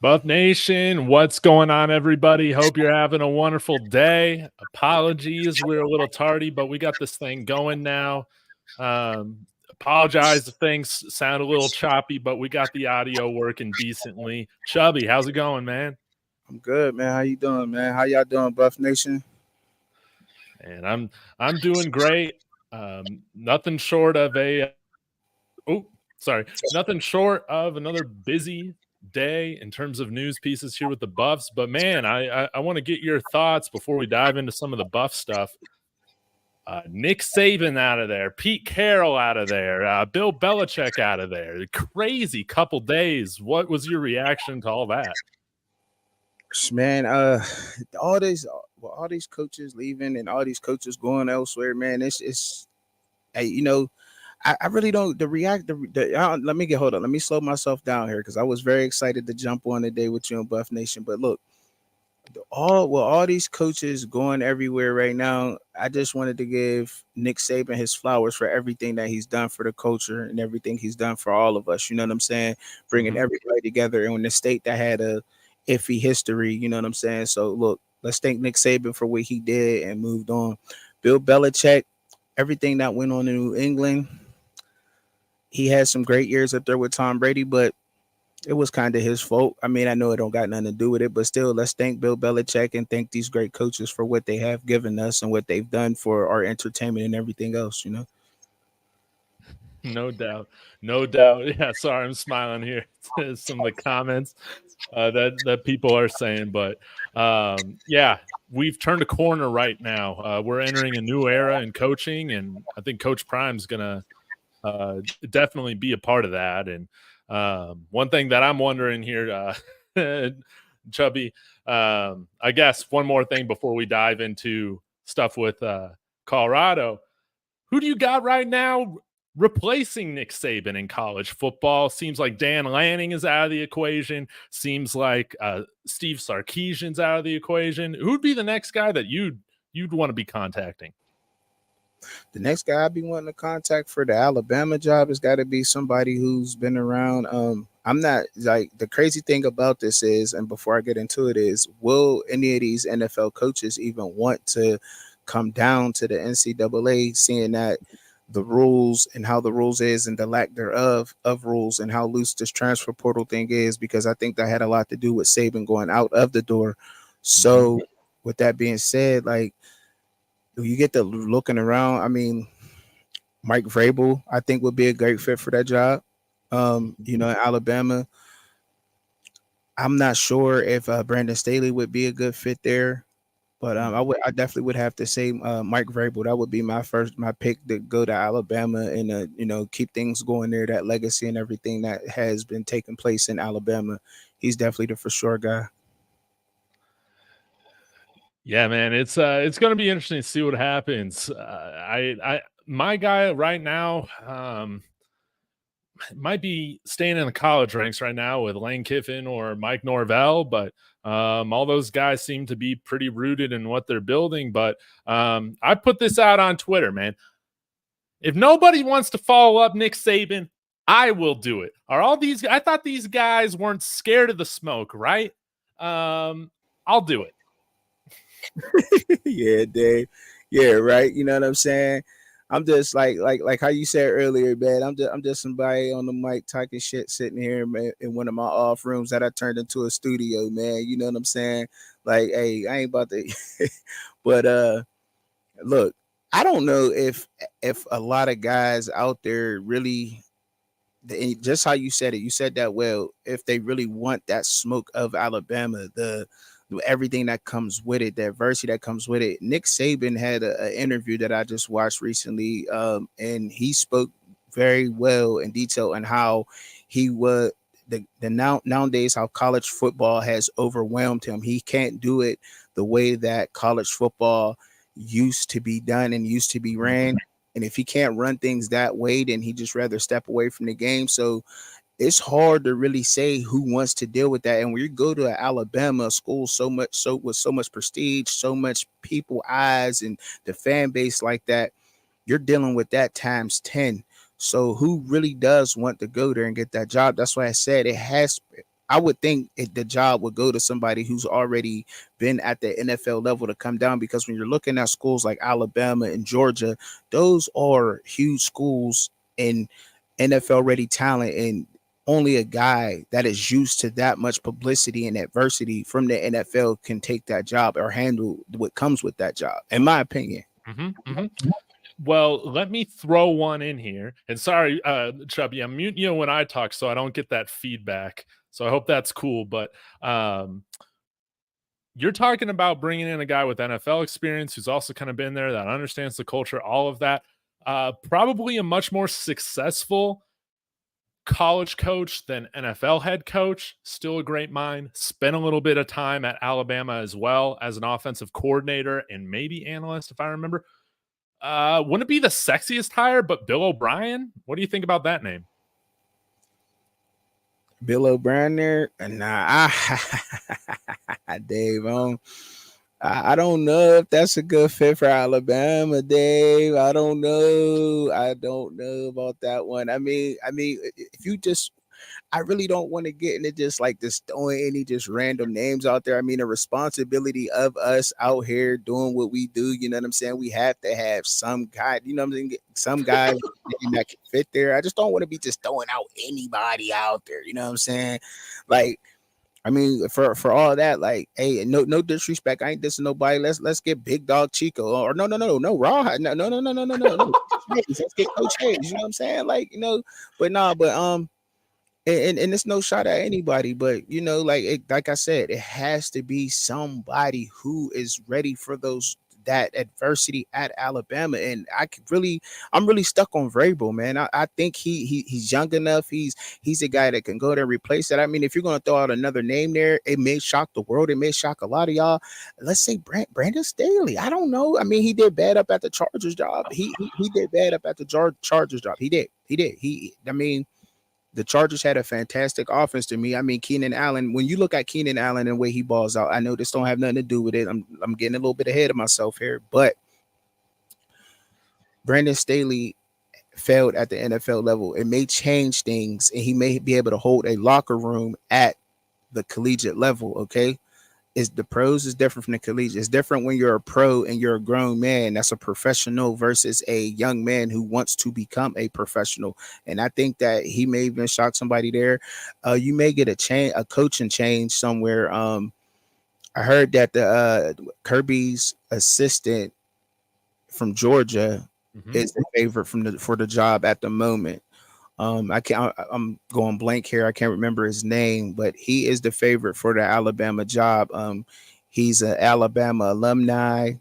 Buff Nation, what's going on, everybody? Hope you're having a wonderful day. Apologies, we're a little tardy, but we got this thing going now. Apologize if things sound a little choppy, but we got the audio working decently. Chubby, how's it going, man? I'm good, man. How you doing, man? How y'all doing, Buff Nation? And I'm doing great. Nothing short of nothing short of another busy day in terms of news pieces here with the Buffs. But man, I want to get your thoughts before we dive into some of the Buff stuff. Nick Saban out of there, Pete Carroll out of there, Bill Belichick out of there. Crazy couple days. What was your reaction to all that? Man, all these coaches leaving and all these coaches going elsewhere, man. It's hey, I really don't let me hold on. Let me slow myself down here because I was very excited to jump on today with you and Buff Nation. But look, all these coaches going everywhere right now. I just wanted to give Nick Saban his flowers for everything that he's done for the culture and everything he's done for all of us. You know what I'm saying? Bringing everybody together in the state that had a iffy history. You know what I'm saying? So look, let's thank Nick Saban for what he did and moved on. Bill Belichick, everything that went on in New England. He had some great years up there with Tom Brady, but it was kind of his fault. I mean, I know it don't got nothing to do with it, but still, let's thank Bill Belichick and thank these great coaches for what they have given us and what they've done for our entertainment and everything else, No doubt. No doubt. Yeah, sorry, I'm smiling here to some of the comments that people are saying. But yeah, we've turned a corner right now. We're entering a new era in coaching, and I think Coach Prime's going to definitely be a part of that. And one thing that I'm wondering here, Chubby, I guess one more thing before we dive into stuff with Colorado. Who do you got right now replacing Nick Saban in college football? Seems like Dan Lanning is out of the equation. Seems like Steve Sarkisian's out of the equation. Who'd be the next guy that you'd want to be contacting? The next guy I'd be wanting to contact for the Alabama job has got to be somebody who's been around. I'm not like the crazy thing about this is, and before I get into it, is will any of these NFL coaches even want to come down to the NCAA, seeing that the rules and how the rules is and the lack thereof of rules and how loose this transfer portal thing is, because I think that had a lot to do with Saban going out of the door. So, with that being said, like you get to looking around. I mean, Mike Vrabel, I think would be a great fit for that job. In Alabama, I'm not sure if Brandon Staley would be a good fit there, but I definitely would have to say Mike Vrabel. That would be my pick to go to Alabama and keep things going there. That legacy and everything that has been taking place in Alabama, he's definitely the for sure guy. Yeah, man, it's going to be interesting to see what happens. My guy right now might be staying in the college ranks right now with Lane Kiffin or Mike Norvell, but all those guys seem to be pretty rooted in what they're building. But I put this out on Twitter, man. If nobody wants to follow up Nick Saban, I will do it. I thought these guys weren't scared of the smoke, right? I'll do it. Yeah, Dave. Yeah, right. You know what I'm saying? I'm just like how you said earlier, man. I'm just somebody on the mic talking shit, sitting here, man, in one of my off rooms that I turned into a studio, man. You know what I'm saying? Like, hey, I ain't about to. But look, I don't know if a lot of guys out there really, just how you said it, you said that well. If they really want that smoke of Alabama, the everything that comes with it, the adversity that comes with it. Nick Saban had an interview that I just watched recently, and he spoke very well in detail on how he was nowadays how college football has overwhelmed him. He can't do it the way that college football used to be done and used to be ran. And if he can't run things that way, then he just rather step away from the game. So it's hard to really say who wants to deal with that. And when you go to an Alabama school with so much prestige, so much people eyes and the fan base like that, you're dealing with that times 10. So who really does want to go there and get that job? That's why I said I would think the job would go to somebody who's already been at the NFL level to come down, because when you're looking at schools like Alabama and Georgia, those are huge schools and NFL ready talent, and only a guy that is used to that much publicity and adversity from the NFL can take that job or handle what comes with that job, in my opinion. Well, let me throw one in here. And sorry, Chubby, I'm muting you when I talk so I don't get that feedback. So I hope that's cool. But you're talking about bringing in a guy with NFL experience who's also kind of been there, that understands the culture, all of that. Probably a much more successful college coach than NFL head coach. Still a great mind. Spent a little bit of time at Alabama as well as an offensive coordinator and maybe analyst, if I remember. Wouldn't it be the sexiest hire, but Bill O'Brien? What do you think about that name? Bill O'Brien there? Nah, Dave. I don't know if that's a good fit for Alabama, Dave. I don't know. I don't know about that one. I mean, if you just, I really don't want to get into just like this throwing any just random names out there. I mean, the responsibility of us out here doing what we do, you know what I'm saying? We have to have some guy, you know what I'm saying? Some guy that can fit there. I just don't want to be just throwing out anybody out there, you know what I'm saying? Like, I mean, for all that, like, hey, no disrespect. I ain't dissing nobody. Let's get Big Dog Chico, or no Raw. No. Let's get Coach Hayes. You know what I'm saying? Like, you know, but nah, but and it's no shot at anybody, but you know, like I said, it has to be somebody who is ready for that adversity at Alabama. And I'm really stuck on Vrabel, man. I think he's young enough. He's a guy that can go there and replace that. I mean, if you're gonna throw out another name there, it may shock the world. It may shock a lot of y'all. Let's say Brandon Staley. I don't know. I mean, he did bad up at the Chargers job. He did bad up at the Chargers job. He did. I mean, the Chargers had a fantastic offense to me. I mean, Keenan Allen, when you look at Keenan Allen and the way he balls out, I know this don't have nothing to do with it. I'm getting a little bit ahead of myself here, but Brandon Staley failed at the NFL level. It may change things, and he may be able to hold a locker room at the collegiate level, okay? Is the pros is different from the collegiate. It's different when you're a pro and you're a grown man that's a professional versus a young man who wants to become a professional. And I think that he may even shock somebody there. You may get a coaching change somewhere. I heard that the Kirby's assistant from Georgia is the favorite for the job at the moment. I'm going blank here. I can't remember his name, but he is the favorite for the Alabama job. He's an Alabama alumni.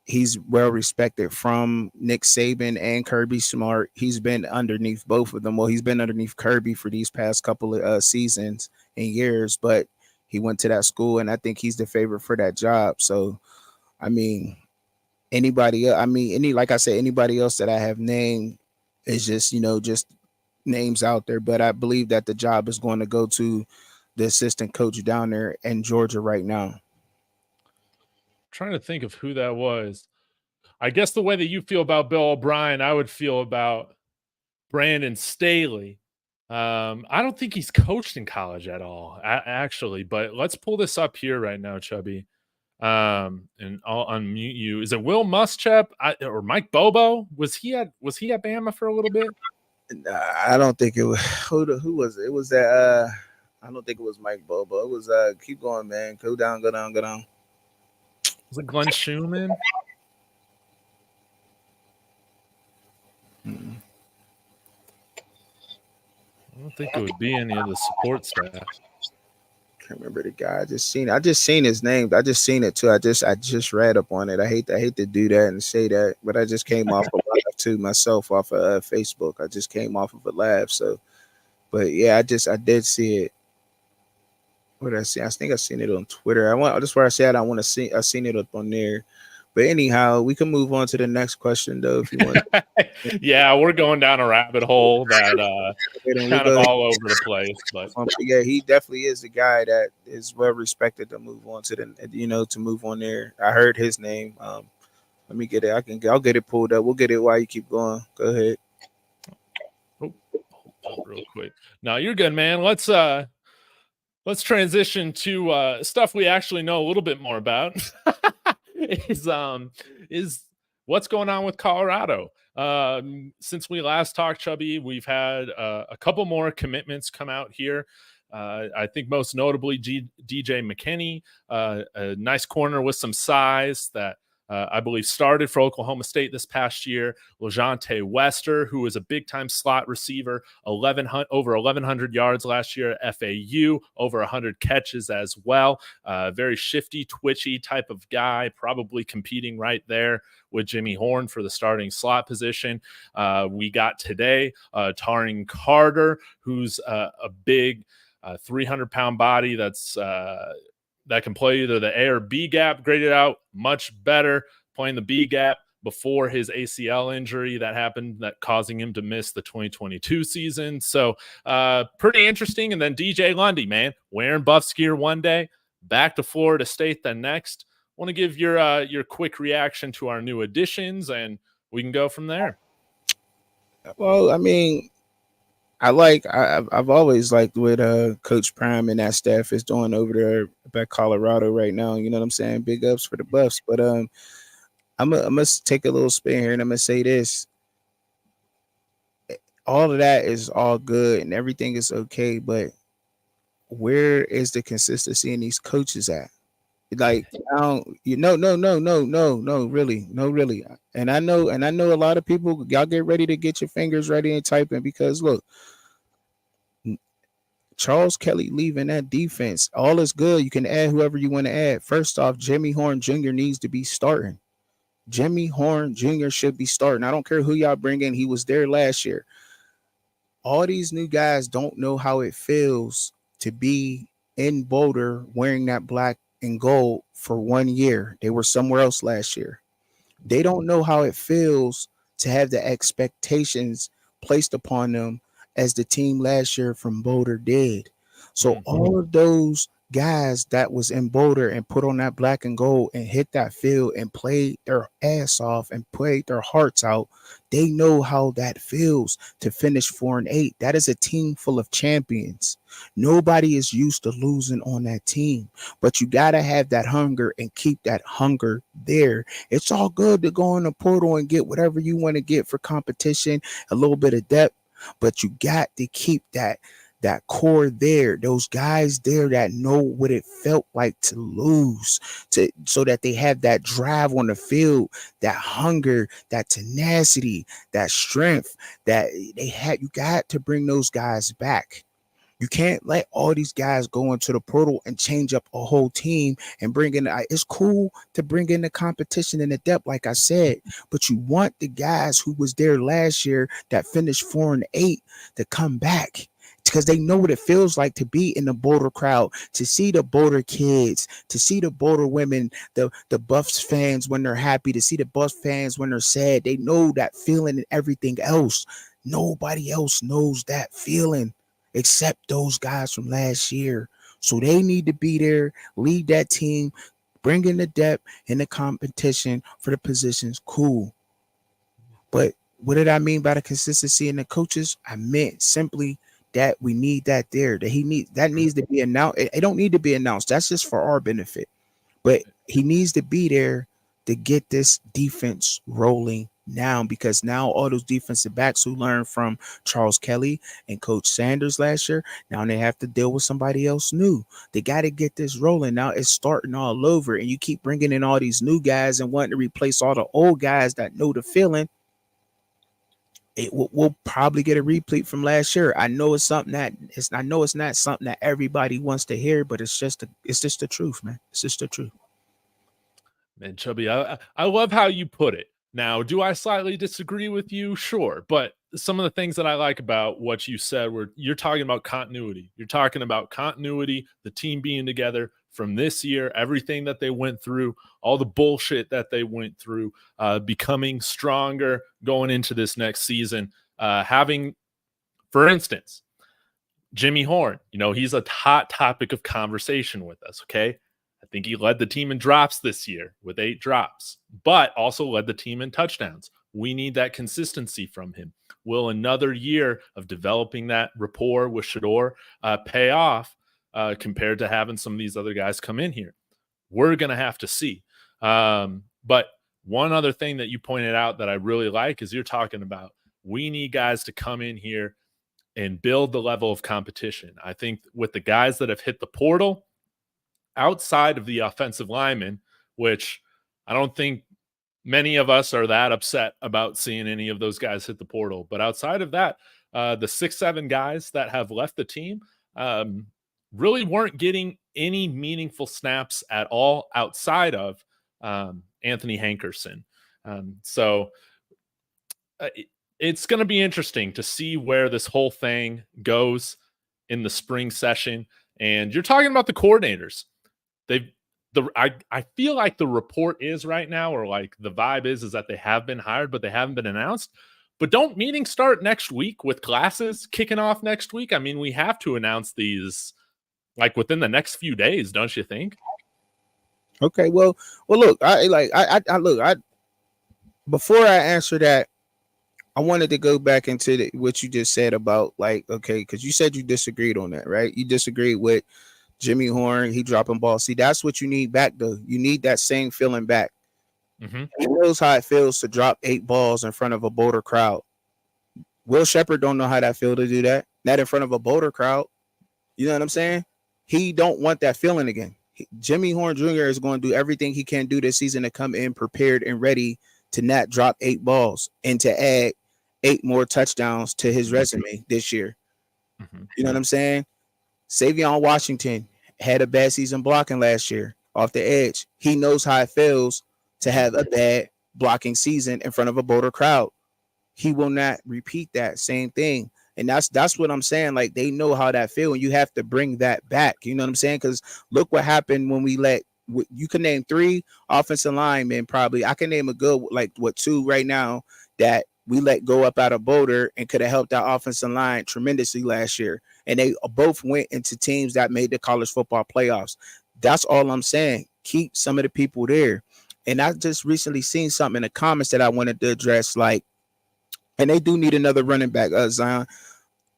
He's well respected from Nick Saban and Kirby Smart. He's been underneath both of them. Well, he's been underneath Kirby for these past couple of seasons and years, but he went to that school, and I think he's the favorite for that job. So, I mean, anybody else, like I said, anybody else that I have named is just, just names out there. But I believe that the job is going to go to the assistant coach down there in Georgia right now. Trying to think of who that was. I guess the way that you feel about Bill O'Brien, I would feel about Brandon Staley. I don't think he's coached in college at all, actually. But let's pull this up here right now, Chubby. And I'll unmute you. Is it Will Muschamp or Mike Bobo? Was he at Bama for a little bit? I don't think it was. Who was it? It was that. I don't think it was Mike Bobo. It was. Keep going, man. Go down. Was it Glenn Schumann? I don't think it would be any of the support staff. Can't remember the guy. I just seen his name. I just seen it too. I just read up on it. I hate to do that and say that, but I just came off a live too myself off of Facebook. I just came off of a live. So, but yeah, I did see it. What did I see? I think I seen it on Twitter. That's where I said I want to see. I seen it up on there. But anyhow, we can move on to the next question, though, if you want. Yeah, we're going down a rabbit hole that kind of all over the place. But yeah, he definitely is the guy that is well respected to move on to to move on there. I heard his name. Let me get it. I'll get it pulled up. We'll get it while you keep going. Go ahead. Oh, hold on real quick. No, you're good, man. Let's Let's transition to stuff we actually know a little bit more about. is what's going on with Colorado. Since we last talked, Chubby, we've had a couple more commitments come out here. I think most notably DJ McKinney, a nice corner with some size that I believe started for Oklahoma State this past year. LeJonte Wester, who was a big-time slot receiver, over 1,100 yards last year at FAU, over 100 catches as well. Very shifty, twitchy type of guy, probably competing right there with Jimmy Horn for the starting slot position. We got today Tarin Carter, who's a big 300-pound body that can play either the A or B gap, graded out much better playing the B gap before his ACL injury that happened, that causing him to miss the 2022 season. So pretty interesting. And then DJ Lundy, man, wearing Buffs gear one day, back to Florida State the next. Want to give your quick reaction to our new additions, and we can go from there. Well, I mean, I've always liked what Coach Prime and that staff is doing over there at Colorado right now. You know what I'm saying? Big ups for the Buffs. But I must take a little spin here, and I'm gonna say this: all of that is all good and everything is okay, but where is the consistency in these coaches at? Like, no, really, no, really. And I know a lot of people. Y'all get ready to get your fingers ready and typing, because look. Charles Kelly leaving that defense, all is good. You can add whoever you want to add. First off, Jimmy Horn Jr. needs to be starting. Jimmy Horn Jr. should be starting. I don't care who y'all bring in. He was there last year. All these new guys don't know how it feels to be in Boulder wearing that black and gold for 1 year. They were somewhere else last year. They don't know how it feels to have the expectations placed upon them as the team last year from Boulder did. So all of those guys that was in Boulder and put on that black and gold and hit that field and played their ass off and played their hearts out, they know how that feels to finish 4-8. That is a team full of champions. Nobody is used to losing on that team, but you got to have that hunger and keep that hunger there. It's all good to go in the portal and get whatever you want to get for competition, a little bit of depth, but you got to keep that core there, those guys there that know what it felt like to lose, so that they have that drive on the field, that hunger, that tenacity, that strength that they had. You got to bring those guys back. You can't let all these guys go into the portal and change up a whole team and bring in. It's cool to bring in the competition and the depth, like I said, but you want the guys who was there last year that finished 4-8 to come back, because they know what it feels like to be in the Boulder crowd, to see the Boulder kids, to see the Boulder women, the Buffs fans when they're happy, to see the Buffs fans when they're sad. They know that feeling and everything else. Nobody else knows that feeling except those guys from last year. So they need to be there, lead that team, bring in the depth and the competition for the positions. Cool. But what did I mean by the consistency in the coaches? I meant simply that we need that there. That needs to be announced. It don't need to be announced. That's just for our benefit. But he needs to be there to get this defense rolling now, because now all those defensive backs who learned from Charles Kelly and Coach Sanders last year, now they have to deal with somebody else new. They got to get this rolling. Now it's starting all over, and you keep bringing in all these new guys and wanting to replace all the old guys that know the feeling. We'll probably get a repeat from last year. I know it's not something that everybody wants to hear, but it's just the truth, man. It's just the truth. Man, Chubby, I love how you put it. Now, do I slightly disagree with you? Sure. But some of the things that I like about what you said were, you're talking about continuity. You're talking about continuity, the team being together from this year, everything that they went through, all the bullshit that they went through, becoming stronger going into this next season. Having, for instance, Jimmy Horn, he's a hot topic of conversation with us, okay? I think he led the team in drops this year with 8 drops, but also led the team in touchdowns. We need that consistency from him. Will another year of developing that rapport with Shedeur pay off? compared to having some of these other guys come in here. We're going to have to see. But one other thing that you pointed out that I really like is you're talking about we need guys to come in here and build the level of competition. I think with the guys that have hit the portal outside of the offensive linemen, which I don't think many of us are that upset about seeing any of those guys hit the portal. But outside of that, the 6-7 guys that have left the team really weren't getting any meaningful snaps at all outside of Anthony Hankerson. So it's going to be interesting to see where this whole thing goes in the spring session. And you're talking about the coordinators. I feel like the report is right now, or like the vibe is that they have been hired, but they haven't been announced. But don't meetings start next week with classes kicking off next week? I mean, we have to announce these like within the next few days, don't you think? Okay, well, look, before I answer that, I wanted to go back into what you just said about like, okay, because you said you disagreed on that, right? You disagreed with Jimmy Horn, he dropping balls. See, that's what you need back, though. You need that same feeling back. Mm-hmm. He knows how it feels to drop 8 balls in front of a Boulder crowd. Will Shepherd don't know how that feel to do that. Not in front of a Boulder crowd. You know what I'm saying? He don't want that feeling again. Jimmy Horn Jr. is going to do everything he can do this season to come in prepared and ready to not drop 8 balls and to add 8 more touchdowns to his resume this year. Mm-hmm. You know what I'm saying? Savion Washington had a bad season blocking last year off the edge. He knows how it feels to have a bad blocking season in front of a Boulder crowd. He will not repeat that same thing. And that's what I'm saying. Like, they know how that feels, and you have to bring that back. You know what I'm saying? Because look what happened when we let – you can name 3 offensive linemen probably. I can name a good, 2 right now that we let go up out of Boulder and could have helped our offensive line tremendously last year. And they both went into teams that made the college football playoffs. That's all I'm saying. Keep some of the people there. And I just recently seen something in the comments that I wanted to address, and they do need another running back, Zion.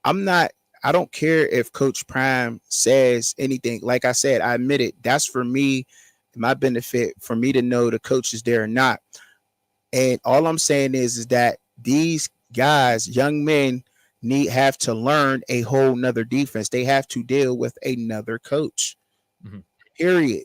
I don't care if Coach Prime says anything. Like I said, I admit it. That's for me, my benefit, for me to know the coach is there or not. And all I'm saying is that these guys, young men, have to learn a whole nother defense. They have to deal with another coach. Mm-hmm. Period.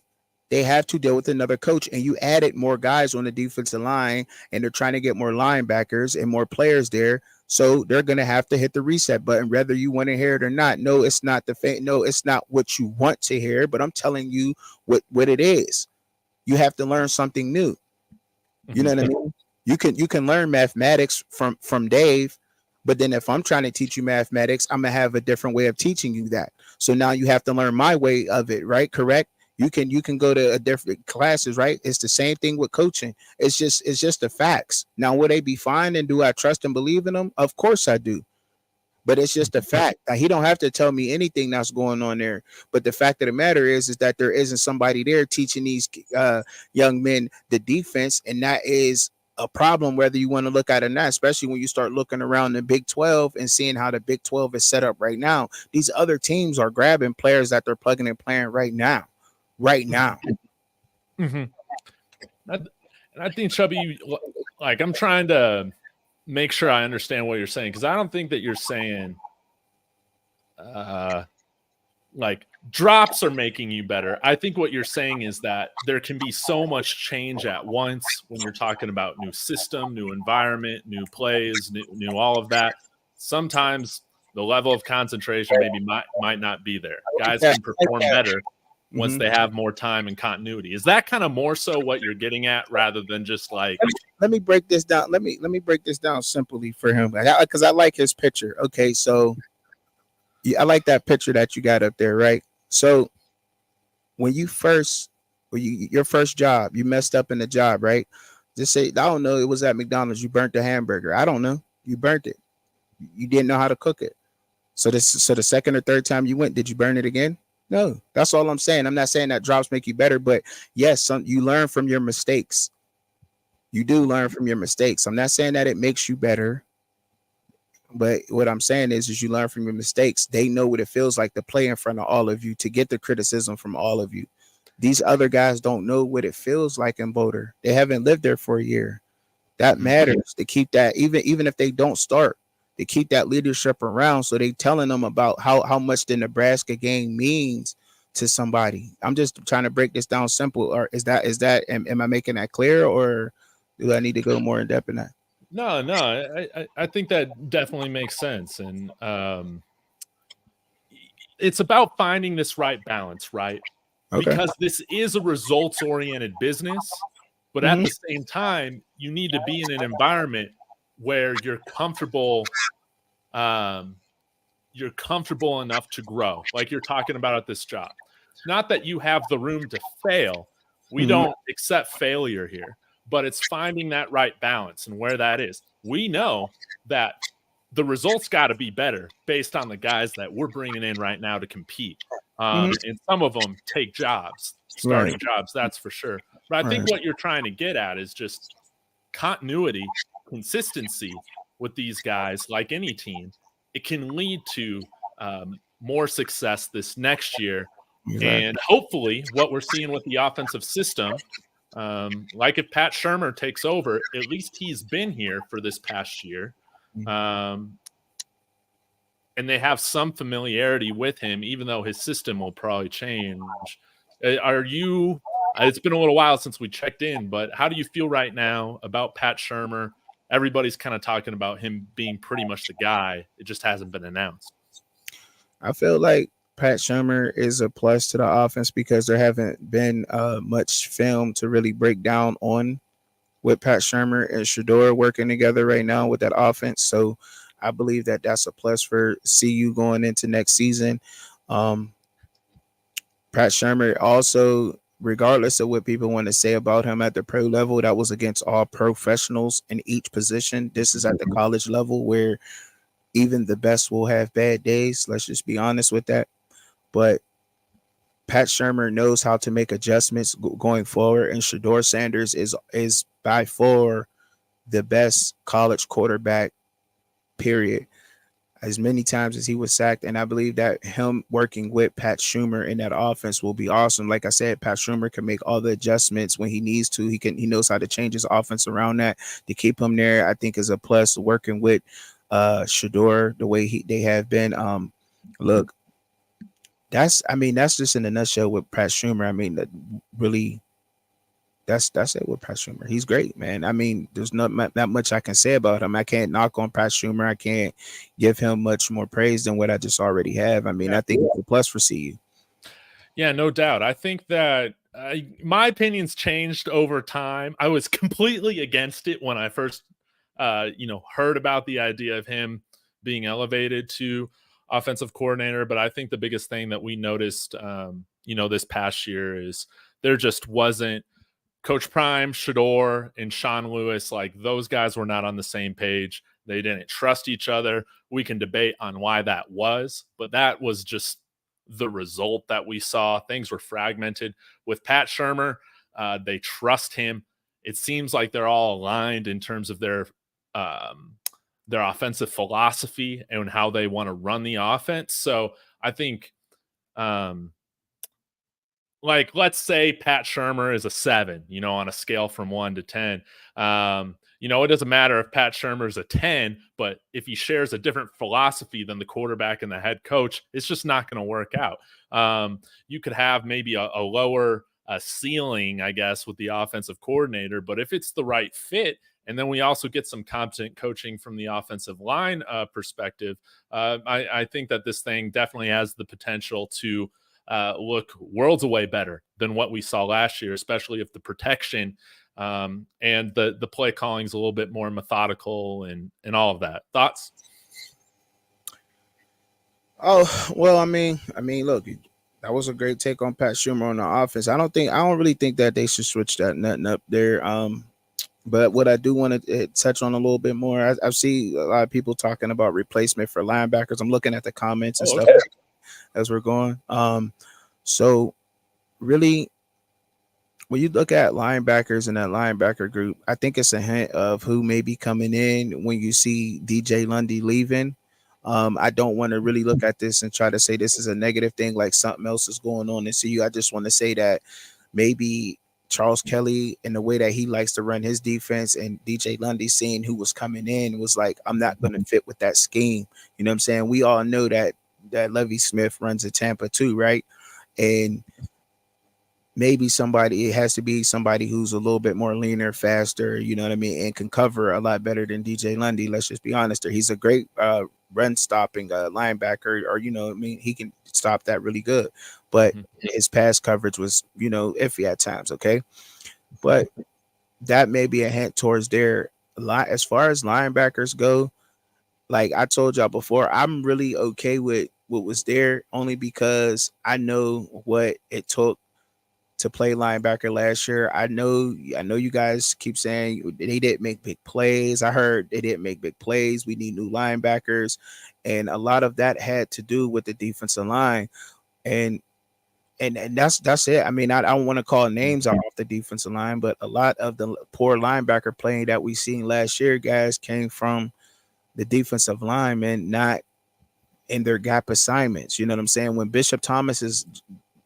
They have to deal with another coach, and you added more guys on the defensive line, and they're trying to get more linebackers and more players there. So they're going to have to hit the reset button, whether you want to hear it or not. No, it's not no, it's not what you want to hear, but I'm telling you what it is. You have to learn something new. You know what I mean? You can learn mathematics from Dave, but then if I'm trying to teach you mathematics, I'm gonna have a different way of teaching you that. So now you have to learn my way of it, right? Correct? You can go to a different classes, right? It's the same thing with coaching. It's just the facts. Now, will they be fine, and do I trust and believe in them? Of course I do. But it's just a fact. Now, he don't have to tell me anything that's going on there. But the fact of the matter is that there isn't somebody there teaching these young men the defense, and that is a problem whether you want to look at it or not, especially when you start looking around the Big 12 and seeing how the Big 12 is set up right now. These other teams are grabbing players that they're plugging and playing right now. Mm-hmm. And I think, Chubby, like, I'm trying to make sure I understand what you're saying, because I don't think that you're saying like drops are making you better. I think what you're saying is that there can be so much change at once when you're talking about new system, new environment, new plays, new all of that. Sometimes the level of concentration maybe might not be there. Guys can perform better once they have more time and continuity. Is that kind of more so what you're getting at, rather than just like? Let me break this down. Let me break this down simply for him, because I like his picture. Okay, so yeah, I like that picture that you got up there, right? So when your first job, you messed up in the job, right? Just say, I don't know, it was at McDonald's. You burnt the hamburger. I don't know. You burnt it. You didn't know how to cook it. So the second or third time you went, did you burn it again? No. That's all I'm saying. I'm not saying that drops make you better, but yes, you learn from your mistakes. You do learn from your mistakes. I'm not saying that it makes you better. But what I'm saying is you learn from your mistakes. They know what it feels like to play in front of all of you, to get the criticism from all of you. These other guys don't know what it feels like in Boulder. They haven't lived there for a year. That Mhm. matters to keep that, even if they don't start, to keep that leadership around. So they telling them about how much the Nebraska game means to somebody. I'm just trying to break this down simple. Or am I making that clear, or do I need to go more in depth in that? No, I think that definitely makes sense, and it's about finding this right balance, right? Okay. Because this is a results oriented business, but at Mm-hmm. the same time, you need to be in an environment where um, you're comfortable enough to grow, like you're talking about at this job. Not that you have the room to fail. We Mm-hmm. don't accept failure here, but it's finding that right balance and where that is. We know that the results got to be better based on the guys that we're bringing in right now to compete. Mm-hmm. And some of them take jobs, Right. starting jobs, that's for sure. But I think Right. what you're trying to get at is just continuity, consistency with these guys, like any team. It can lead to more success this next year. Exactly. And hopefully, what we're seeing with the offensive system, like if Pat Shermer takes over, at least he's been here for this past year. Um, and they have some familiarity with him, even though his system will probably change. Are you? It's been a little while since we checked in, but how do you feel right now about Pat Shermer? Everybody's kind of talking about him being pretty much the guy. It just hasn't been announced. I feel like Pat Shermer is a plus to the offense because there haven't been much film to really break down on with Pat Shermer and Shador working together right now with that offense. So I believe that that's a plus for CU going into next season. Um, Pat Shermer also, regardless of what people want to say about him at the pro level, that was against all professionals in each position. This is at the college level where even the best will have bad days. Let's just be honest with that. But Pat Shermer knows how to make adjustments going forward, and Shador Sanders is by far the best college quarterback. Period. As many times as he was sacked, and I believe that him working with Pat Shermer in that offense will be awesome. Like I said, Pat Shermer can make all the adjustments when he needs to. He knows how to change his offense around that to keep him there. I think is a plus working with Shador the way they have been. Look, that's just in a nutshell with Pat Shermer. I mean, really, that's it with Pat Shermer. He's great, man. I mean, there's not that much I can say about him. I can't knock on Pat Shermer. I can't give him much more praise than what I just already have. I mean, Yeah. I think it's a plus for CU. Yeah, no doubt. I think that my opinions changed over time. I was completely against it when I first, heard about the idea of him being elevated to offensive coordinator. But I think the biggest thing that we noticed, this past year is there just wasn't Coach Prime, Shador, and Sean Lewis. Like those guys were not on the same page. They didn't trust each other. We can debate on why that was, but that was just the result that we saw. Things were fragmented with Pat Shermer. They trust him. It seems like they're all aligned in terms of their offensive philosophy and how they want to run the offense. So I think, like, let's say Pat Shermer is a 7, on a scale from 1 to 10. It doesn't matter if Pat Shermer is a 10, but if he shares a different philosophy than the quarterback and the head coach, it's just not going to work out. You could have maybe a lower ceiling, I guess, with the offensive coordinator, but if it's the right fit, and then we also get some competent coaching from the offensive line perspective, I think that this thing definitely has the potential to look worlds away better than what we saw last year, especially if the protection and the play calling is a little bit more methodical and all of that. Thoughts? Oh well, I mean, look, that was a great take on Pat Shermer on the offense. I don't really think that they should switch that nothing up there. But what I do want to touch on a little bit more, I see a lot of people talking about replacement for linebackers. I'm looking at the comments and stuff as we're going. So really, when you look at linebackers in that linebacker group, I think it's a hint of who may be coming in when you see DJ Lundy leaving. I don't want to really look at this and try to say this is a negative thing, like something else is going on in CU. I just want to say that maybe Charles Kelly and the way that he likes to run his defense and DJ Lundy seeing who was coming in was like, I'm not going to fit with that scheme. You know what I'm saying? We all know that Levy Smith runs at Tampa too, right? And maybe somebody, it has to be somebody who's a little bit more leaner, faster, you know what I mean, and can cover a lot better than DJ Lundy. Let's just be honest there. He's a great run stopping linebacker, or you know what I mean, he can stop that really good. But his pass coverage was, you know, iffy at times, okay? But that may be a hint towards there. A lot as far as linebackers go, like I told y'all before, I'm really okay with what was there only because I know what it took to play linebacker last year. I know you guys keep saying they didn't make big plays. I heard they didn't make big plays. We need new linebackers. And a lot of that had to do with the defensive line. And that's it. I mean, I don't want to call names off the defensive line, but a lot of the poor linebacker playing that we seen last year, guys, came from the defensive linemen, not in their gap assignments. You know what I'm saying? When Bishop Thomas is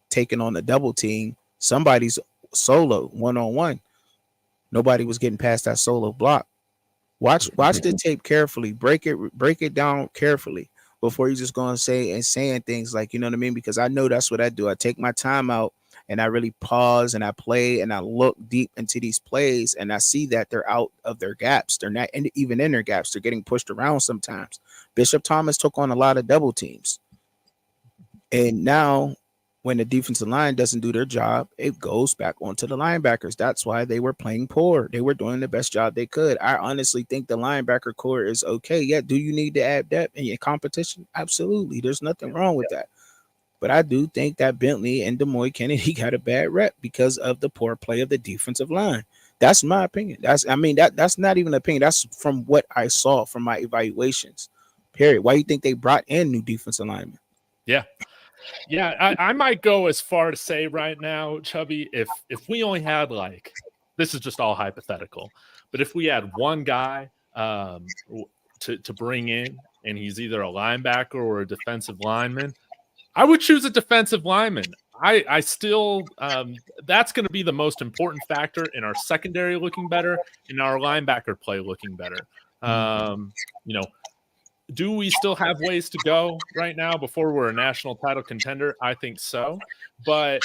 taking on a double team, somebody's solo one-on-one. Nobody was getting past that solo block. Watch the tape carefully. Break it down carefully before you just go and saying things like, you know what I mean? Because I know that's what I do. I take my time out and I really pause and I play and I look deep into these plays and I see that they're out of their gaps. They're not even in their gaps. They're getting pushed around sometimes. Bishop Thomas took on a lot of double teams. And now when the defensive line doesn't do their job, it goes back onto the linebackers. That's why they were playing poor. They were doing the best job they could. I honestly think the linebacker core is okay. Yeah, do you need to add depth in your competition? Absolutely. There's nothing wrong with that. But I do think that Bentley and Demoy Kennedy got a bad rep because of the poor play of the defensive line. That's my opinion. That's not even an opinion. That's from what I saw from my evaluations. Period. Why do you think they brought in new defensive linemen? Yeah. Yeah, I might go as far to say right now, Chubby, if we only had like, this is just all hypothetical, but if we had one guy to bring in and he's either a linebacker or a defensive lineman, I would choose a defensive lineman. I still that's going to be the most important factor in our secondary looking better, in our linebacker play looking better. You know, do we still have ways to go right now before we're a national title contender? I think so. But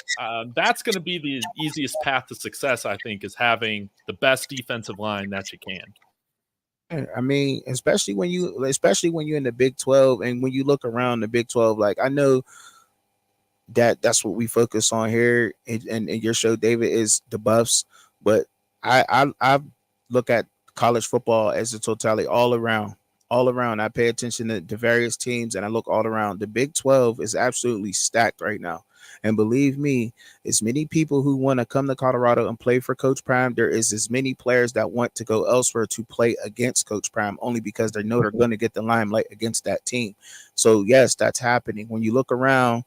that's going to be the easiest path to success, I think, is having the best defensive line that you can. I mean, especially when you're in the Big 12 and when you look around the Big 12, like I know that's what we focus on here and your show, David, is the buffs. But I look at college football as a totality all around. All around, I pay attention to various teams and I look all around. The Big 12 is absolutely stacked right now. And believe me, as many people who want to come to Colorado and play for Coach Prime, there is as many players that want to go elsewhere to play against Coach Prime only because they know they're going to get the limelight against that team. So, yes, that's happening. When you look around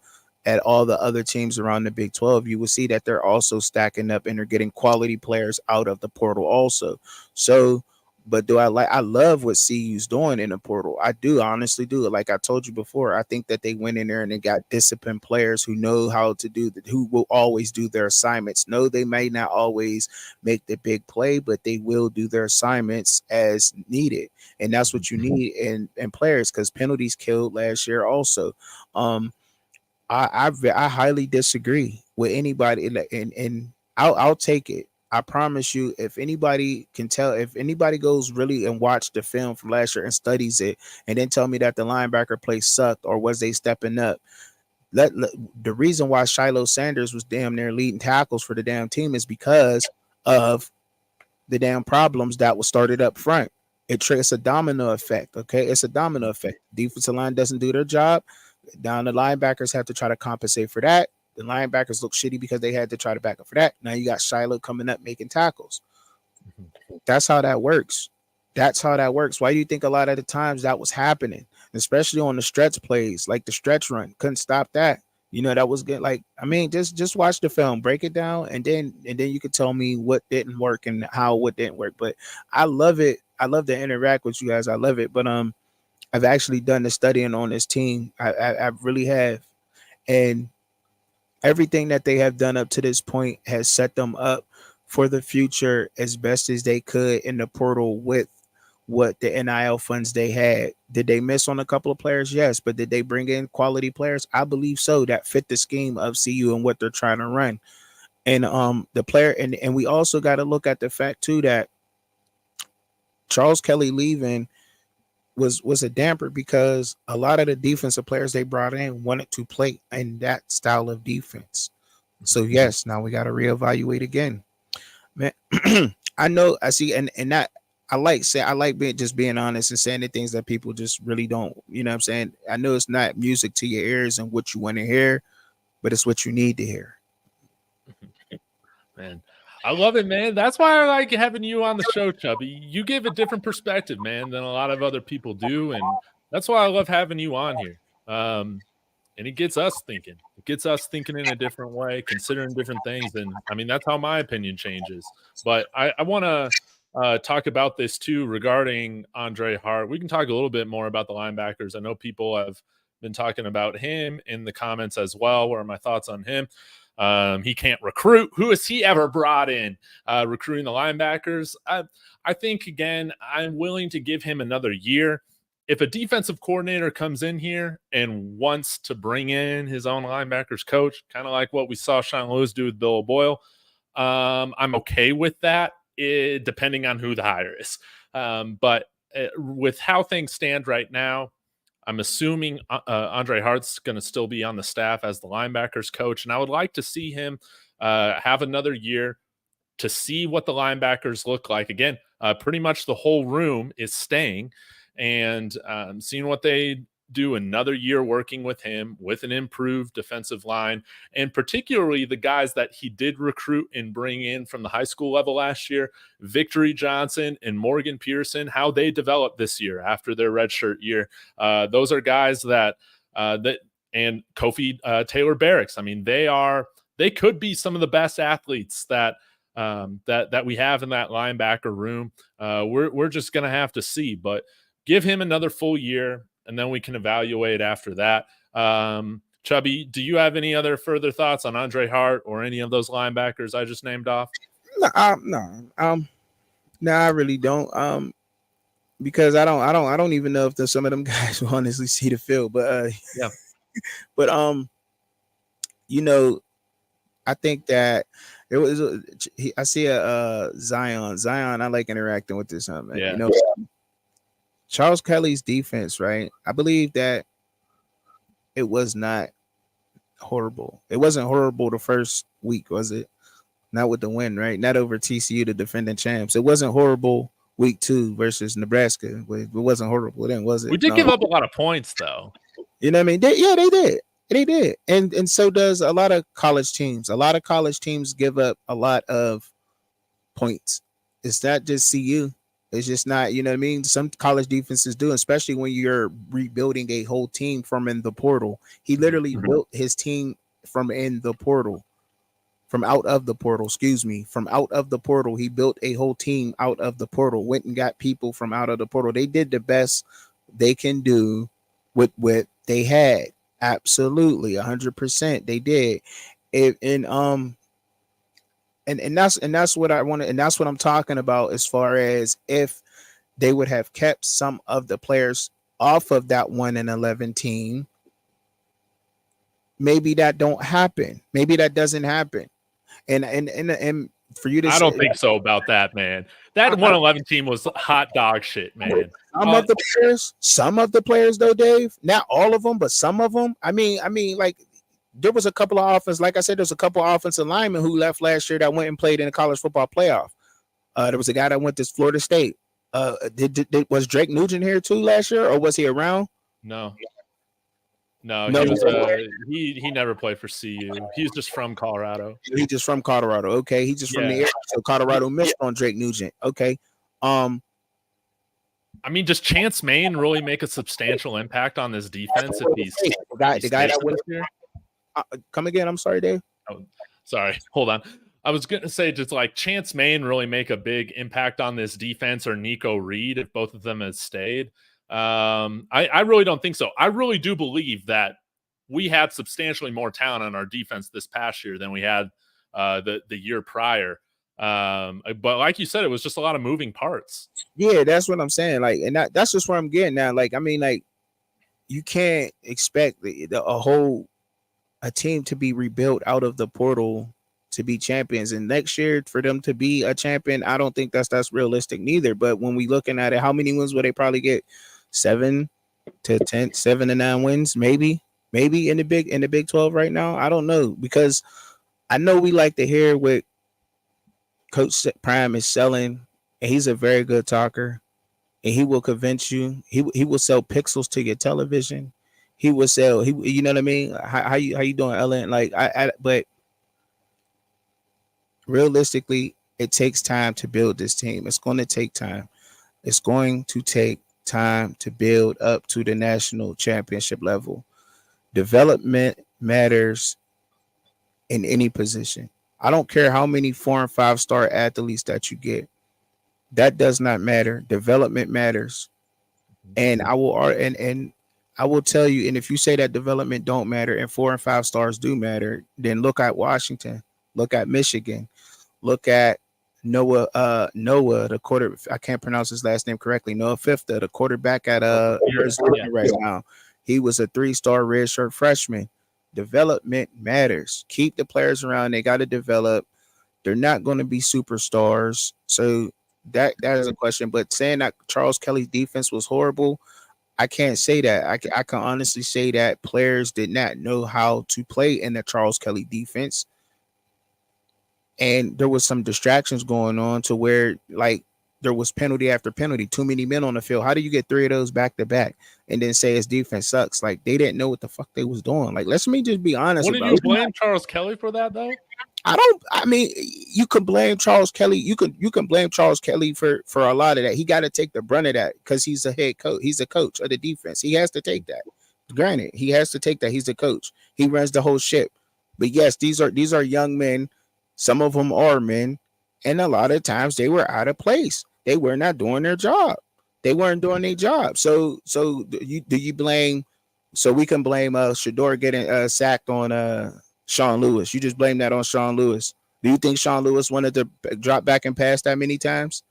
at all the other teams around the Big 12, you will see that they're also stacking up and they're getting quality players out of the portal also. So, but I love what CU's doing in the portal. I do, honestly do. Like I told you before, I think that they went in there and they got disciplined players who know how to do that, who will always do their assignments. No, they may not always make the big play, but they will do their assignments as needed. And that's what you need in players, because penalties killed last year also. I highly disagree with anybody, and I'll take it. I promise you, if anybody can tell, if anybody goes really and watch the film from last year and studies it, and then tell me that the linebacker play sucked or was they stepping up, the reason why Shiloh Sanders was damn near leading tackles for the damn team is because of the damn problems that was started up front. It's a domino effect. Okay, it's a domino effect. Defensive line doesn't do their job. Down the linebackers have to try to compensate for that. The linebackers look shitty because they had to try to back up for that. Now you got Shiloh coming up making tackles. That's how that works. That's how that works. Why do you think a lot of the times that was happening, especially on the stretch plays, like the stretch run? Couldn't stop that. You know, that was good. Like, I mean, just watch the film, break it down, and then you could tell me what didn't work and how what didn't work. But I love it. I love to interact with you guys. I love it. But I've actually done the studying on this team. I really have, and everything that they have done up to this point has set them up for the future as best as they could in the portal with what the NIL funds they had. Did they miss on a couple of players? Yes, but did they bring in quality players? I believe so. That fit the scheme of CU and what they're trying to run. And the player and we also got to look at the fact too that Charles Kelly leaving was a damper because a lot of the defensive players they brought in wanted to play in that style of defense. So yes, now we got to reevaluate again. Man, I know I see and that I like being honest and saying the things that people just really don't, you know what I'm saying? I know it's not music to your ears and what you want to hear, but it's what you need to hear. Man, I love it, man. That's why I like having you on the show, Chubby. You give a different perspective, man, than a lot of other people do, and that's why I love having you on here. And it gets us thinking. It gets us thinking in a different way, considering different things. And I mean, that's how my opinion changes. But I want to talk about this too regarding Andre Hart. We can talk a little bit more about the linebackers. I know people have been talking about him in the comments as well. What are my thoughts on him? He can't recruit. Who has he ever brought in recruiting the linebackers? I think, again, I'm willing to give him another year. If a defensive coordinator comes in here and wants to bring in his own linebackers coach, kind of like what we saw Sean Lewis do with Bill O'Boyle, I'm okay with that, depending on who the hire is. But with how things stand right now, I'm assuming Andre Hart's going to still be on the staff as the linebackers coach, and I would like to see him have another year to see what the linebackers look like. Again, pretty much the whole room is staying, and seeing what they do another year working with him with an improved defensive line, and particularly the guys that he did recruit and bring in from the high school level last year, Victory Johnson and Morgan Pearson, how they developed this year after their redshirt year. Those are guys that and Kofi Taylor Barracks. I mean, they could be some of the best athletes that we have in that linebacker room. We're just going to have to see, but give him another full year, and then we can evaluate after that. Chubby, do you have any other further thoughts on Andre Hart or any of those linebackers I just named off? No, I really don't. Because I don't even know if some of them guys will honestly see the field. But yeah, but you know, I think that it was. I see a Zion. I like interacting with this. Man. Yeah. You know, Charles Kelly's defense, right? I believe that it was not horrible. It wasn't horrible the first week, was it? Not with the win, right? Not over TCU, the defending champs. It wasn't horrible week 2 versus Nebraska. It wasn't horrible then, was it? We did give up a lot of points, though. You know what I mean? They did. They did. And so does a lot of college teams. A lot of college teams give up a lot of points. It's not just CU. It's just not, you know what I mean? Some college defenses do, especially when you're rebuilding a whole team from in the portal. He literally built his team from in the portal, from out of the portal, from out of the portal. He built a whole team out of the portal, went and got people from out of the portal. They did the best they can do with what they had. Absolutely, 100%. They did. And that's what I want to, and that's what I'm talking about as far as if they would have kept some of the players off of that 1-11 team, maybe that don't happen. Maybe that doesn't happen. And for you to I don't think so about that, man. That 1-11 team was hot dog shit, man. Some of the players though, Dave, not all of them, but some of them. I mean, like there was a couple of like I said, there's a couple of offensive linemen who left last year that went and played in the college football playoff. There was a guy that went to Florida State. Was Drake Nugent here too last year, or was he around? No, he never played for CU. He's just from Colorado. He's just from Colorado. Okay, he's just from the area. So Colorado missed on Drake Nugent. Okay. I mean, does Chance Main really make a substantial impact on this defense if he's the guy that went here? Come again. I'm sorry, Dave. Oh, sorry. Hold on. I was going to say, just like Chance Main really make a big impact on this defense, or Nico Reed, if both of them had stayed? I really don't think so. I really do believe that we had substantially more talent on our defense this past year than we had the year prior. But like you said, it was just a lot of moving parts. Yeah, that's what I'm saying. Like, and that's just where I'm getting now. Like, I mean, like, you can't expect a team to be rebuilt out of the portal to be champions, and next year for them to be a champion, I don't think that's realistic neither. But when we looking at it, how many wins will they probably get? 7 to 10, 7 to 9 wins, maybe in the Big 12 right now. I don't know, because I know we like to hear what Coach Prime is selling, and he's a very good talker, and he will convince you. He will sell pixels to your television. He will sell. You know what I mean? How you doing, Ellen? Like, but realistically, it takes time to build this team. It's going to take time. It's going to take time to build up to the national championship level. Development matters in any position. I don't care how many 4 and 5-star athletes that you get. That does not matter. Development matters. And I will tell you, and if you say that development don't matter and 4 and 5 stars do matter, then look at Washington, look at Michigan, look at Noah, the quarter. I can't pronounce his last name correctly. Noah Fifta, the quarterback at Arizona right now. He was a 3-star redshirt freshman. Development matters. Keep the players around. They got to develop. They're not going to be superstars. So that is a question. But saying that Charles Kelly's defense was horrible, I can't say that. I can honestly say that players did not know how to play in the Charles Kelly defense. And there was some distractions going on to where, like, there was penalty after penalty, too many men on the field. How do you get 3 of those back to back and then say his defense sucks? Like, they didn't know what the fuck they was doing. Like, let me just be honest. Wouldn't you blame Charles Kelly for that, though? I mean, you could blame Charles Kelly. You can blame Charles Kelly for a lot of that. He got to take the brunt of that because he's a head coach. He's a coach of the defense. He has to take that. Granted, he has to take that. He's a coach. He runs the whole ship. But yes, these are young men. Some of them are men, and a lot of times they were out of place. They were not doing their job. They weren't doing their job. So do you blame? So we can blame Shador getting sacked on Sean Lewis. You just blame that on Sean Lewis. Do you think Sean Lewis wanted to drop back and pass that many times?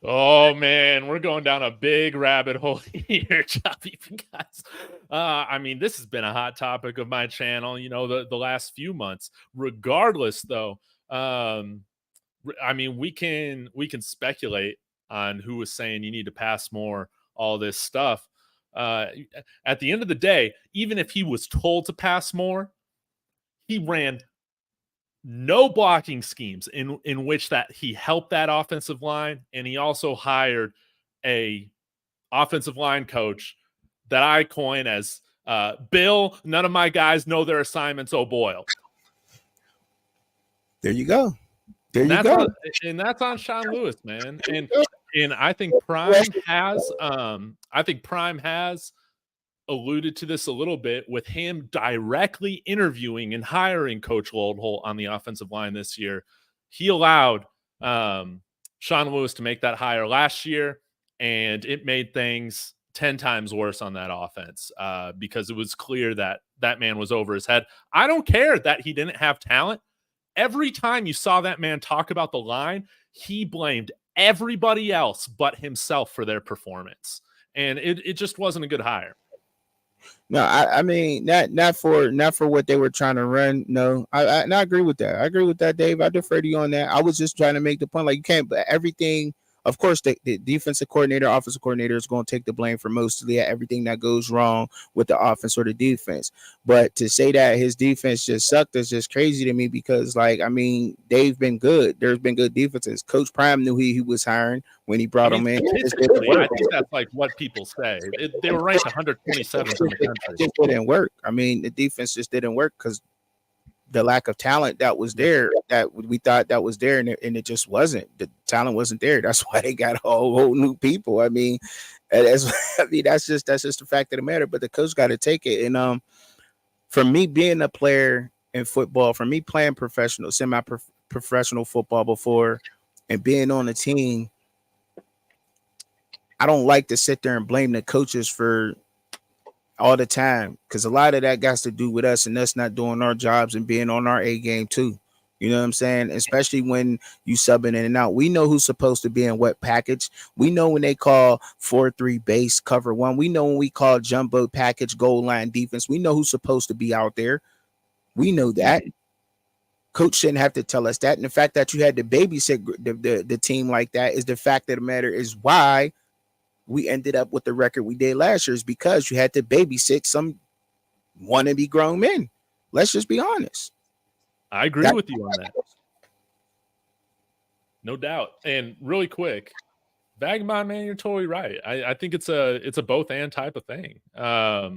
Oh man, we're going down a big rabbit hole here, Choppy, guys. I mean, this has been a hot topic of my channel, the last few months. Regardless, though, I mean, we can speculate on who was saying you need to pass more, all this stuff. At the end of the day, even if he was told to pass more, he ran no blocking schemes in which that he helped that offensive line, and he also hired a offensive line coach that I coin as Bill, none of my guys know their assignments, O'Boyle. There you go. And that's on Sean Lewis, man. And I think Prime has alluded to this a little bit with him directly interviewing and hiring Coach Loadholt on the offensive line this year. He allowed Sean Lewis to make that hire last year, and it made things 10 times worse on that offense because it was clear that that man was over his head. I don't care that he didn't have talent. Every time you saw that man talk about the line, he blamed everybody else but himself for their performance. And it just wasn't a good hire. No, I mean not for what they were trying to run. No, I agree with that. I agree with that, Dave. I defer to you on that. I was just trying to make the point, like, you can't. But everything, of course, the defensive coordinator, offensive coordinator is going to take the blame for mostly everything that goes wrong with the offense or the defense. But to say that his defense just sucked is just crazy to me because, like, I mean, they've been good. There's been good defenses. Coach Prime knew he was hiring when he brought him in. I think that's like what people say. They were ranked 127th in the country. It just didn't work. I mean, the defense just didn't work because the lack of talent that was there, that we thought that was there, and it just wasn't. The talent wasn't there. That's why they got whole new people. I mean, that's just the fact of the matter. But the coach got to take it. And For me being a player in football, for me playing professional, professional football before and being on a team, I don't like to sit there and blame the coaches for all the time because a lot of that got to do with us and us not doing our jobs and being on our A game too. You know what I'm saying? Especially when you subbing in and out. We know who's supposed to be in what package. We know when they call 4-3 base cover one. We know when we call jumbo package goal line defense. We know who's supposed to be out there. We know that. Coach shouldn't have to tell us that. And the fact that you had to babysit the team like that is the fact of the matter is why we ended up with the record we did last year is because you had to babysit some wannabe grown men. Let's just be honest. I agree with you on that. No doubt. And really quick, Vagabond, man, you're totally right. I think it's a both and type of thing. Our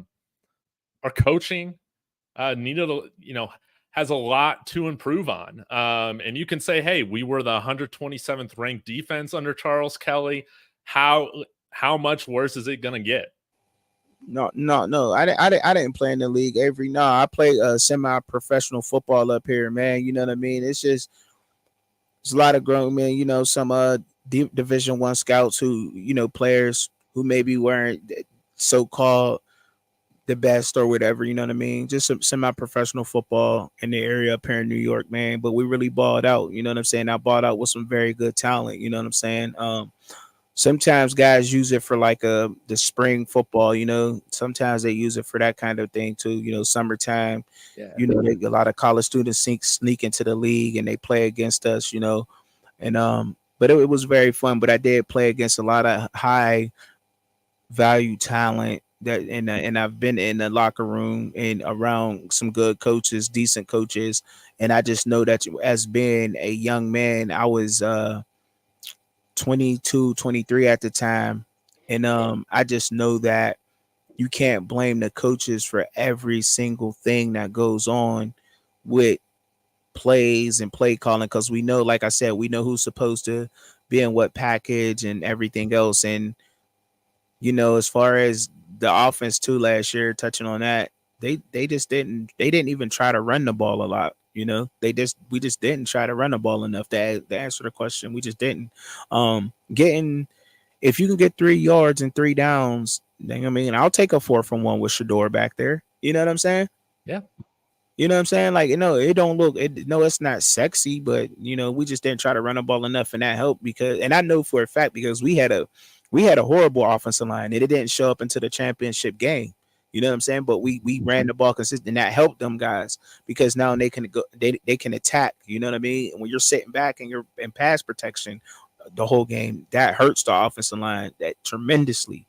coaching needed, has a lot to improve on. And you can say, hey, we were the 127th ranked defense under Charles Kelly. How much worse is it gonna get? No. I didn't play in the league every. No, I play semi-professional football up here, man. You know what I mean? It's just there's a lot of grown men. You know, some Division I scouts who players who maybe weren't so-called the best or whatever. You know what I mean? Just some semi-professional football in the area up here in New York, man. But we really balled out. You know what I'm saying? I balled out with some very good talent. You know what I'm saying? Sometimes guys use it for like the spring football, sometimes they use it for that kind of thing too, summertime. Yeah. A lot of college students sneak into the league and they play against us, and but it was very fun. But I did play against a lot of high value talent and I've been in the locker room and around some good coaches, decent coaches. And I just know that as being a young man, I was 22, 23 at the time. And I just know that you can't blame the coaches for every single thing that goes on with plays and play calling because we know, like I said, we know who's supposed to be in what package and everything else. And, as far as the offense too last year, touching on that, they didn't even try to run the ball a lot. We just didn't try to run the ball enough to answer the question. We just didn't. If you can get 3 yards and 3 downs, then I'll take a 4-from-1 with Shador back there. You know what I'm saying? Yeah. You know what I'm saying? Like, it don't look it's not sexy, but we just didn't try to run the ball enough, and that helped and I know for a fact because we had a horrible offensive line and it didn't show up into the championship game. You know what I'm saying? But we ran the ball consistent. And that helped them guys because now they can go. They can attack. You know what I mean? And when you're sitting back and you're in pass protection the whole game, that hurts the offensive line that tremendously.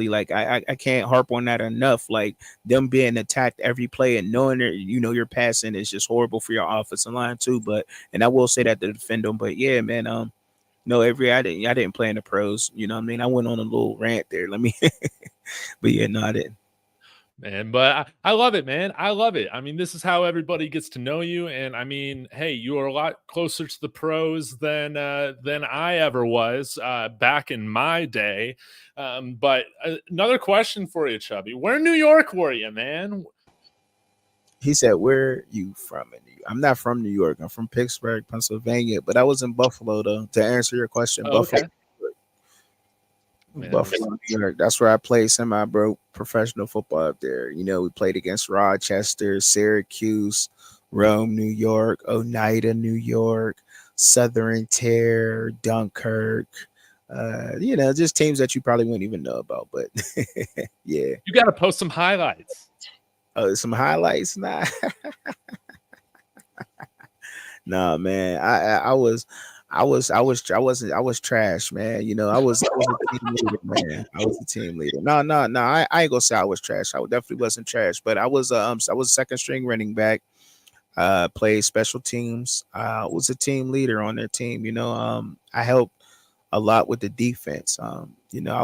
Like I can't harp on that enough. Like them being attacked every play and knowing that you're passing is just horrible for your offensive line too. And I will say that to defend them. But yeah, man. No, I didn't play in the pros. You know what I mean? I went on a little rant there. But yeah, no, I didn't. Man, but I love it, man. I love it. I mean, this is how everybody gets to know you. And I mean, hey, you are a lot closer to the pros than I ever was back in my day. But another question for you, Chubby. Where in New York were you, man? He said, "Where are you from?" I'm not from New York. I'm from Pittsburgh, Pennsylvania. But I was in Buffalo, though, to answer your question. Buffalo. Okay. Buffalo, New York. That's where I played semi-pro professional football up there. We played against Rochester, Syracuse, Rome, New York, Oneida, New York, Southern Tier, Dunkirk. Just teams that you probably wouldn't even know about. But yeah, you got to post some highlights. Oh, some highlights? Nah. Nah, man. I was trash, man. I was a team leader, man. I was a team leader. No. I ain't gonna say I was trash. I definitely wasn't trash, but I was a second string running back. Played special teams. Was a team leader on their team. I helped a lot with the defense. I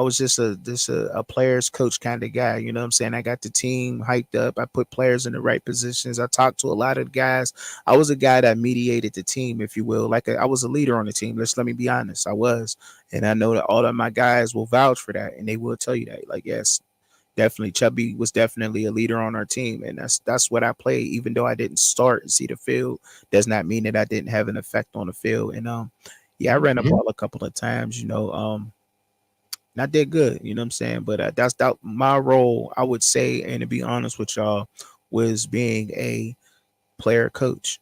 was just a players coach kind of guy. You know what I'm saying? I got the team hyped up. I put players in the right positions. I talked to a lot of guys. I was a guy that mediated the team, if you will. I was a leader on the team. Let me be honest. I was. And I know that all of my guys will vouch for that. And they will tell you that. Like, yes, definitely Chubby was definitely a leader on our team, and that's what I played. Even though I didn't start and see the field, does not mean that I didn't have an effect on the field. And yeah, I ran the ball a couple of times, and I did good. You know what I'm saying? But that's that my role, I would say, and to be honest with y'all, was being a player coach.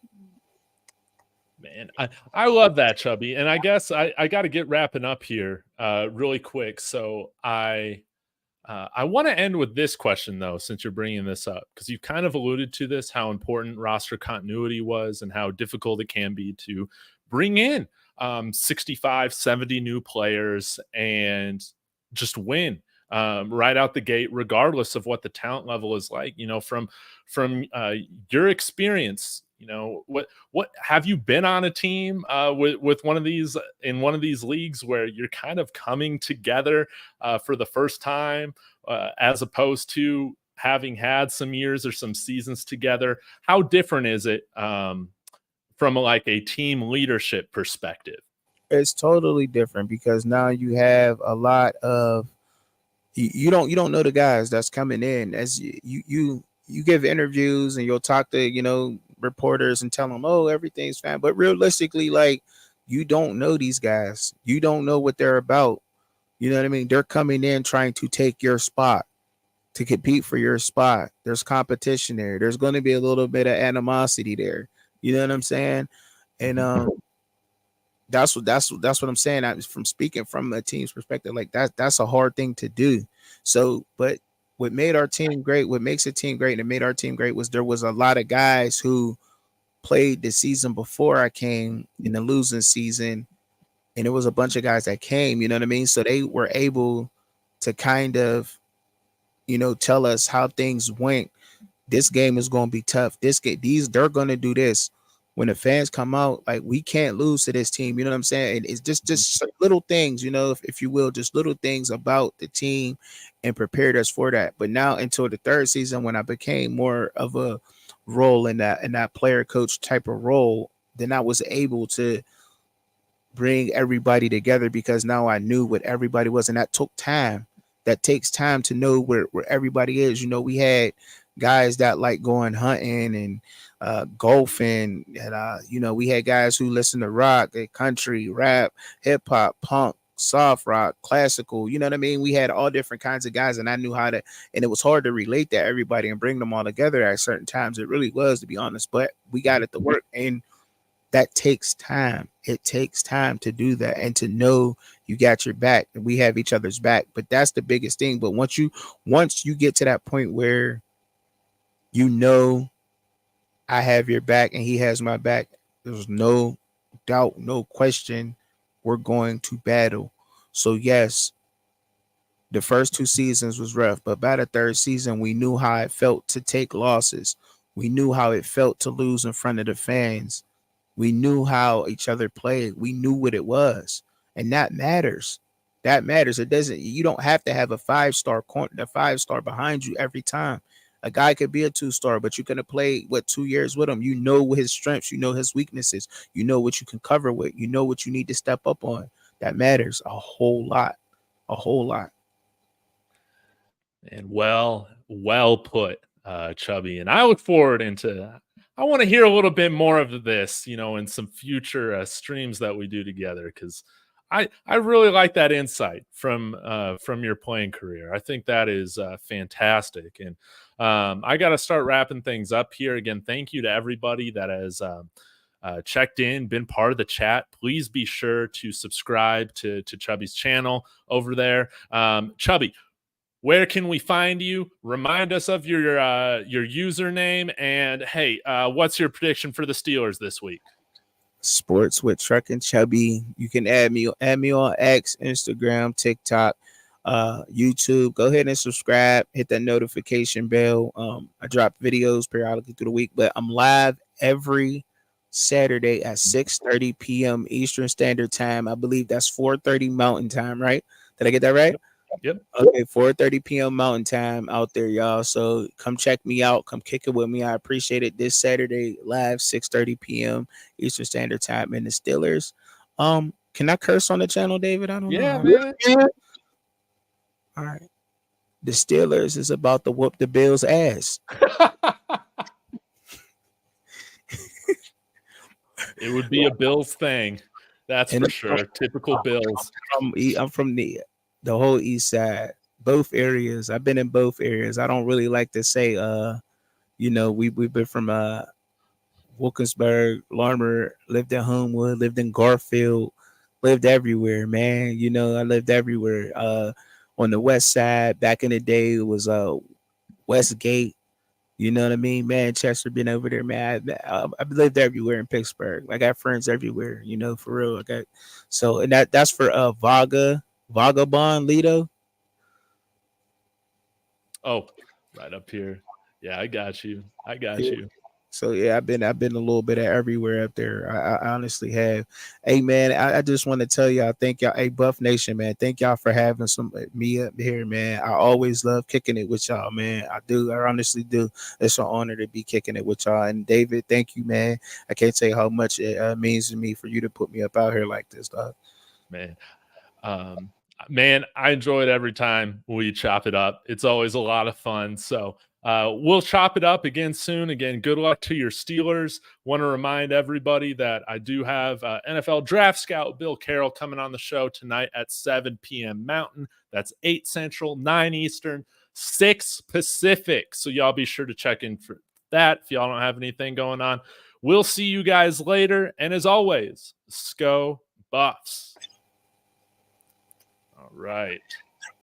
Man, I love that, Chubby. And I guess I got to get wrapping up here really quick. So I want to end with this question, though, since you're bringing this up, because you kind of alluded to this, how important roster continuity was and how difficult it can be to bring in 65, 70 new players and just win right out the gate, regardless of what the talent level is like. From your experience, what have you been on a team with one of these in one of these leagues where you're kind of coming together for the first time, as opposed to having had some years or some seasons together? How different is it from like a team leadership perspective? It's totally different because now you have a lot of you don't know the guys that's coming in. As you give interviews and you'll talk to reporters and tell them, oh, everything's fine, but realistically, like, you don't know these guys, you don't know what they're about. You know what I mean? They're coming in trying to take your spot, to compete for your spot. There's competition there. There's going to be a little bit of animosity there. You know what I'm saying? And that's what I'm saying. I'm from speaking from a team's perspective. Like, that's a hard thing to do. So, but what made our team great, what makes a team great, and it made our team great, was there was a lot of guys who played the season before I came in the losing season, and it was a bunch of guys that came. You know what I mean? So they were able to kind of tell us how things went. This game is going to be tough. They're going to do this. When the fans come out, like, we can't lose to this team. You know what I'm saying? And it's just little things, if you will, just little things about the team, and prepared us for that. But now, until the third season, when I became more of a role in that player coach type of role, then I was able to bring everybody together, because now I knew what everybody was, and that took time. That takes time to know where everybody is. We had guys that like going hunting and golfing, and we had guys who listen to rock, country, rap, hip hop, punk, soft rock, classical. You know what I mean? We had all different kinds of guys, and I knew how to. And it was hard to relate to everybody and bring them all together at certain times. It really was, to be honest. But we got it to work, and that takes time. It takes time to do that, and to know you got your back and we have each other's back. But that's the biggest thing. But once you get to that point where I have your back and he has my back, there's no doubt, no question, we're going to battle. So yes, the first two seasons was rough, but by the third season, we knew how it felt to take losses. We knew how it felt to lose in front of the fans. We knew how each other played. We knew what it was. And that matters. That matters. You don't have to have a 5-star behind you every time. A guy could be a 2-star, but you're going to play 2 years with him. You know his strengths, you know his weaknesses, you know what you can cover with, you know what you need to step up on. That matters a whole lot. A whole lot. And well put, Chubby. And I look forward into. I want to hear a little bit more of this, in some future streams that we do together, because I really like that insight from your playing career. I think that is fantastic. And I got to start wrapping things up here. Again, thank you to everybody that has checked in, been part of the chat. Please be sure to subscribe to Chubby's channel over there. Chubby, where can we find you? Remind us of your username, and hey, what's your prediction for the Steelers this week? Sports with Truckin Chubbzy. You can add me on X, Instagram, TikTok, YouTube. Go ahead and subscribe. Hit that notification bell. I drop videos periodically through the week, but I'm live every Saturday at 6:30 p.m. Eastern Standard Time. I believe that's 4:30 Mountain Time, right? Did I get that right? Yep. Okay, 4:30 p.m. Mountain Time out there, y'all. So come check me out. Come kick it with me. I appreciate it. This Saturday, live, 6:30 p.m. Eastern Standard Time. And the Steelers. Can I curse on the channel, David? I don't know. Man. All right. The Steelers is about to whoop the Bills' ass. It would be a Bills thing. That's And for sure. Typical Bills. I'm from the whole East Side, both areas. I've been in both areas. I don't really like to say, we've been from Wilkinsburg, Larmer, lived in Homewood, lived in Garfield, lived everywhere, man. I lived everywhere. On the West Side, back in the day, it was Westgate. You know what I mean? Manchester, been over there, man. I've lived everywhere in Pittsburgh. I got friends everywhere, for real. And that's for Vagabond, Lido. Oh, right up here. Yeah, I got you. I got Yeah. you. So yeah, I've been a little bit of everywhere up there. I honestly have. Hey man, I just want to tell y'all, thank y'all. Hey Buff Nation, man, thank y'all for having me up here, man. I always love kicking it with y'all, man. I do. I honestly do. It's an honor to be kicking it with y'all. And David, thank you, man. I can't tell you how much it means to me for you to put me up out here like this, dog. Man, I enjoy it every time we chop it up. It's always a lot of fun. So we'll chop it up again soon. Again, good luck to your Steelers. Want to remind everybody that I do have NFL draft scout Bill Carroll coming on the show tonight at 7 p.m. Mountain. That's 8 Central, 9 Eastern, 6 Pacific. So y'all be sure to check in for that if y'all don't have anything going on. We'll see you guys later. And as always, Sco Buffs. All right.